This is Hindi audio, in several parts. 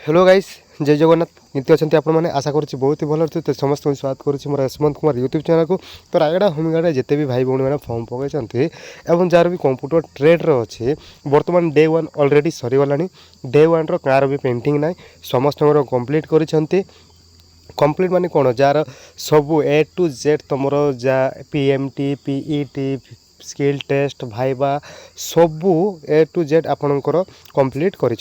हेलो गाइस, जय जगन्नाथ। नित्य अच्छा आपण मैंने आशा करुँच बहुत ही भल तो समस्त स्वागत करुँच मोर यशवंत कुमार यूट्यूब चैनल को। तो रायगड़ा होमगार्ड जिते भी भाई भौणी मैंने फॉर्म पकई और जार भी कंप्यूटर ट्रेड्रे अच्छे बर्तमान डे वन अलरेडी सरीगला। डे वन कार भी पेंटिंग ना समस्त कम्प्लीट कर कम्प्लीट माने कौन जार सबू ए टू जेड तुम जा PMT PET skill test viva सबू ए टू जेड आपणकर कम्प्लीट कर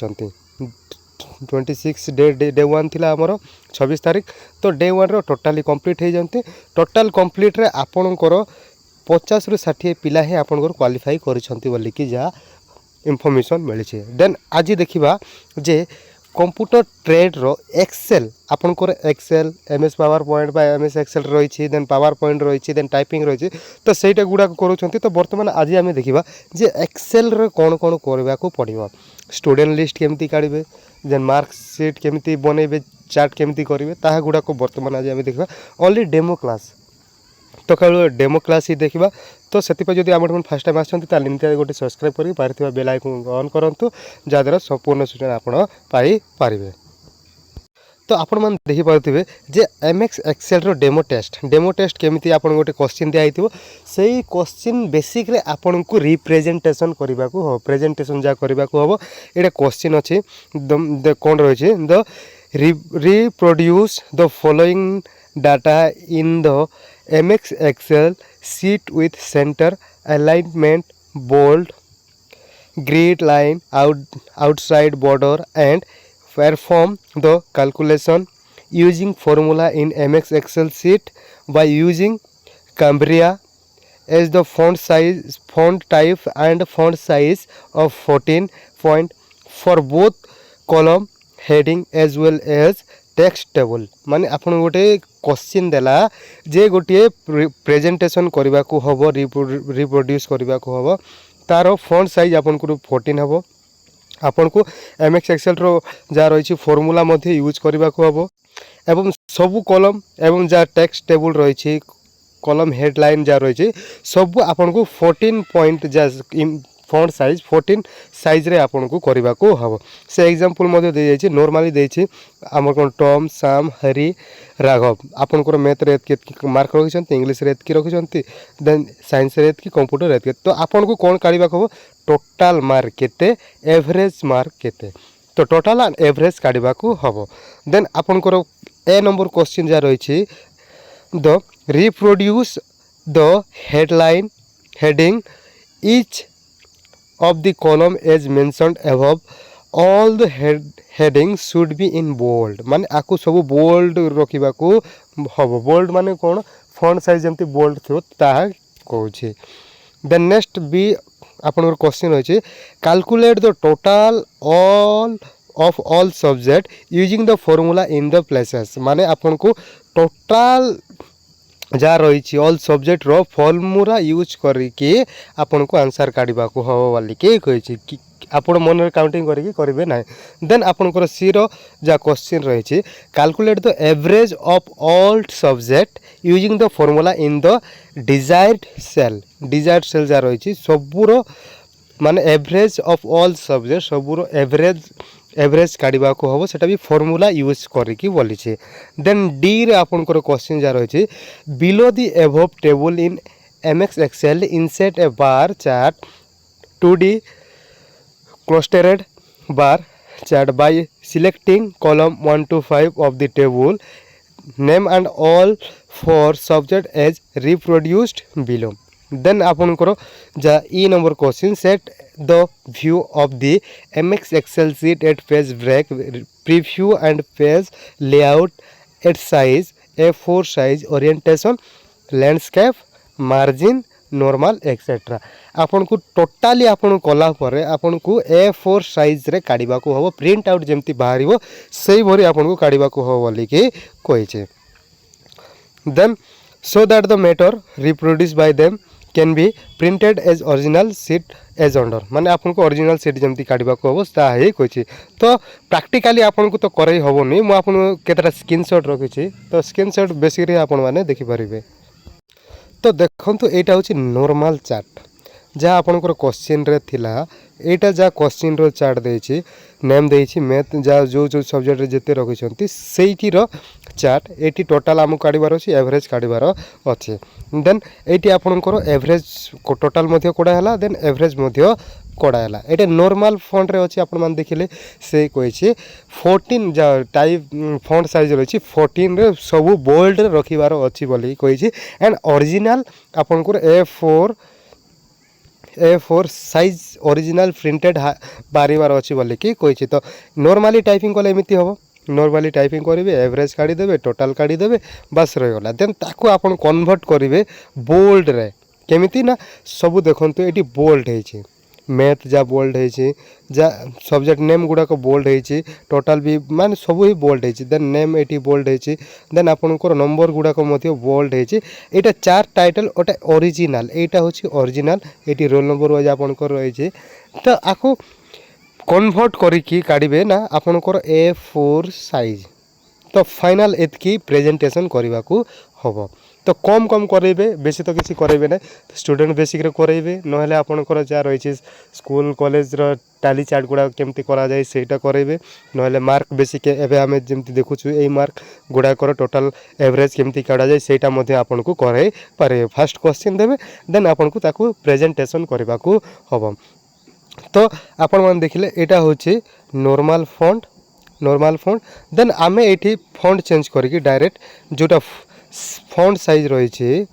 26 डे वन थी आमर 26 तारीख। तो डे वन टोटाली कम्प्लीट हो जाती। टोटाल कम्प्लीट रे आपणकर 50 ରୁ 60 पिला ही आपणकर क्वालिफाई करिसेंती जहाँ इनफॉरमेशन मिली। देन आज देखा जे कंप्यूटर ट्रेड रो एक्सेल आपणकर एक्सेल एमएस पावर पॉइंट बा एमएस एक्सेल रही देन पावर पॉइंट रही देन टाइपिंग रही तो सहीटा गुड़ाक करूँ। तो बर्तमान आज आम देखा जे एक्सेल रे कौन कौन करने को पड़ो स्टूडेंट लिस्ट केमती काढ़े देन मार्कशीट केमती बनइबे चार्ट केमती करेंगे ताहा गुड़ाक बर्तमान आज आम देखा ओनली डेमो क्लास। तो कल डेमो क्लास ही देखा। तो से जब आम फास्ट टाइम आसते गोटे सब्सक्राइब कर पार्थिव बेल आइकन ऑन करूँ जहाँद्वारा संपूर्ण सूचना आप पारे। तो आपण मैंने देखिपे जे एमएक्स एक्सेल रो डेमो टेस्ट केमिति आपन गोटे क्वेश्चन दिया हिथिबो सेही क्वेश्चन बेसिक रे आपन को रिप्रेजेंटेशन करबा को हो प्रेजेंटेशन जा करबा को हो। एटा क्वेश्चन अछि कोन रहै छै the reproduce the following data in the MS Excel sheet with centre alignment bold grid line outside border and perform the calculation using formula in MX Excel sheet by using Cambria as the font size, font type and font size of 14 point for both column heading as well as text table। माने आपन गोटे क्वेश्चन देला जे गोटे प्रेजेंटेशन करबा को हबो रिप्रोड्यूस करबा को हबो तार फॉन्ट साइज आपन को 14 हबो। आपन को एमएक्स एक्सेल रो जा रही फॉर्मूला मध्य यूज करबा को हबो एवं सबु कॉलम एवं जा टेक्स्ट टेबल रही कॉलम हेडलाइन जा रही सबु आपन को 14 पॉइंट जा फॉन्ट साइज 14 साइज रे आपन को करबा को हबो। से एग्जांपल मध्य दे जाई नॉर्मली देछि हमर कोन टॉम साम हरि राघव आपन को मैथ रे एतकी मार्क रखिसंती इंग्लिश रे एतकी रखिसंती देन साइंस रे एतकी कंप्यूटर रे एतकी। तो आपन को कोन काढिबा को टोटल मार्क केते एवरेज मार्क केते तो टोटल एंड एवरेज काढिबा को हबो। देन आपन को ए नंबर क्वेश्चन जा रही the reproduce the headline heading each of the column as mentioned above all the headings should be in bold। माने आकु सब बोल्ड रखिबा को हबो। बोल्ड माने कोन फॉन्ट साइज जमती बोल्ड थियो ताहा कहूछि। देन नेक्स्ट बी आपन क्वेश्चन होछि calculate the total all of all subject using the formula in the places. माने आपन को टोटल जा रही ऑल सब्जेक्ट रो फॉर्मूला यूज करके आपन को आंसर काढिबा को हो वाली के कहि कि आपण मन रे काउंटिंग करके करिवे ना। देन आपन को सी रो जा क्वेश्चन रही calculate the average of all subject using the formula in the desired cell जा रही सबुरो माने एवरेज ऑफ ऑल सब्जेक्ट सबुरो एवरेज काढिबा को हबो सेटा भी फॉर्मूला यूज करके बोली छे। देन डी रे आपन को क्वेश्चन जा रही below the above table in MS Excel insert a bar chart 2D clustered bar chart by selecting column 1 to 5 of the table name and all for subject as reproduced below। Then आपन करो जा ई number question set the view of the MS Excel sheet at page break preview and page layout at size A4 size orientation landscape margin normal etcetera. आपन को टोटाली आपन कला पर आपन को A4 साइज रे काढिबा को हबो प्रिंट आउट जेमती बाहरिबो सेही भरी आपन को काढिबा को हबो बोली के कहि छे। Then so that the matter reproduced by them can be printed as original sheet as under। माने आपन को ओरिजिनल शीट जेमती काढिबा को हबो ता हे कहि तो प्रैक्टिकली आपन को तो करई हबोनी मु आपन केतरा स्क्रीनशॉट रखिछि तो स्क्रीनशॉट बेसिकली आपन माने देखि परिबे। तो देखंतु एटा होछि नॉर्मल चार्ट जहाँ आपंकर क्वेश्चन रे थिला एटा जहाँ क्वेश्चन रो चार्ट देछि नेम देछि मैथ जहाँ जो जो सब्जेक्ट रे जेते रखिछंती सेठी रो चार्ट एटी टोटल आम काढिबार अछि एवरेज काढिबार अछि देन एटी आपनकर एवरेज को टोटल मध्य कोडा हला देन एवरेज मध्य कोडा हला एटा नॉर्मल फॉन्ट रे अछि आपन मान देखिले से कहिछि 14 जा टाइप फॉन्ट साइज रे अछि 14 रे सब बोल्ड रे रखिबार अछि बोली कहिछि एंड ओरिजिनल आपनकर A4 साइज ओरिजिनल प्रिंटेड बारिबार अछि बोली कि कहिछि तो नॉर्मली टाइपिंग कले एमिति हबो नॉर्मली टाइपिंग करेंगे एवरेज काढ़ी देवे टोटाल काढ़ी देवे बस रहीगला देन ताकू आपन कन्वर्ट करेंगे बोल्ड रे केमिति ना सबू देखंतु एटी बोल्ड है मैथ जा बोल्ड है जा सब्जेक्ट नेम गुड़ा को बोल्ड है टोटाल भी मान सब ही बोल्ड है देन नेम एटी बोल्ड है देन आपनकर नंबर गुड़ा को मध्य बोल्ड है एटा चार टाइटल ओटा ओरिजिनल एटा होची original eighty roll number wise आपनकर रही तो आको कन्वर्ट करिकी काढ़े ना आपनकर A4 साइज तो फाइनल एतकी प्रेजेंटेशन करने को हम तो कम कम करेंगे बेसी तो किसी करेंगे ना स्टूडेंट बेसिक रे करेंगे नहले आपनकर जहाँ रही स्कूल कॉलेज रो टाली चार्ट गुड़ा केमती करा जाए सेटा करेंगे नहले मार्क बेसिक एवं आम जमी देखुचु ये मार्क गुड़ाकर टोटाल एवरेज केमती काढ़ा जाए सेटा मध्य आपन को करे पारे फास्ट क्वेश्चन देवे देन आपन को ताकू प्रेजेंटेशन करने को हम तो आपण मान देखिले एटा होची नॉर्मल फॉन्ट देन आमे एठी फॉन्ट चेंज करिकी डायरेक्ट जोटा फॉन्ट साइज रही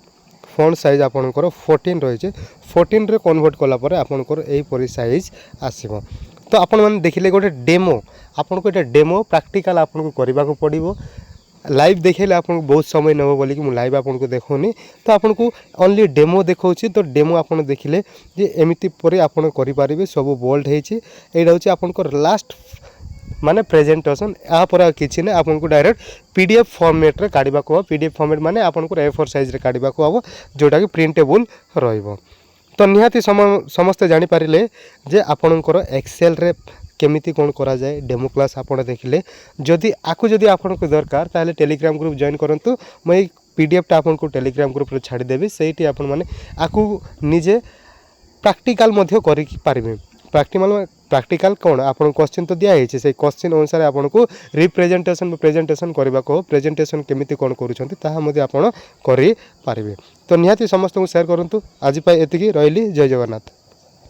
फॉन्ट साइज आपनकर 14 रही 14 रे कन्वर्ट कला परे आपनकर एही परि साइज आसीबो तो आपण मान देखिले गोटे डेमो आपन को एटा डेमो प्रैक्टिकल आपन को करबा को पड़िबो लाइव देखेले आपन को बहुत समय नबो बोली कि मु लाइव आपन को देखोनी तो आपन को ओनली डेमो देखौछि तो डेमो आपन देखिले जे एमिति परे आपन करि पारिबे सब बोल्ड हेछि एटा होछि आपन को लास्ट माने प्रेजेंटेशन आ पर किछि ने आपन को डायरेक्ट पीडीएफ फॉर्मेट रे काढिबा को पीडीएफ फॉर्मेट माने आपन को A4 साइज रे काढिबा को हबो जोटा कि प्रिंटेबल रहइबो तो निहाती समस्त जानि पारिले जे आपनकर एक्सेल रे केमिति कोन करा जाए डेमो क्लास आपण देखिले जदि आकु जदि आपन को दरकार ताले टेलीग्राम ग्रुप जॉइन करंतु मैं पीडीएफ टा आपन को टेलीग्राम ग्रुप रे छाडी देबी सेठी आपन माने आकु निजे प्रैक्टिकल मध्य करि पारिबे प्रैक्टिकल कौन आपन क्वेश्चन तो दिया है से क्वेश्चन अनुसार आपन को रिप्रेजेंटेशन प्रेजेंटेशन करबा को प्रेजेंटेशन केमिति कोन करूछंती ताहा मध्ये आपन करि पारिबे तो निहाती समस्त को शेयर करंतु आज पाई एतिकी रहली जय जगन्नाथ।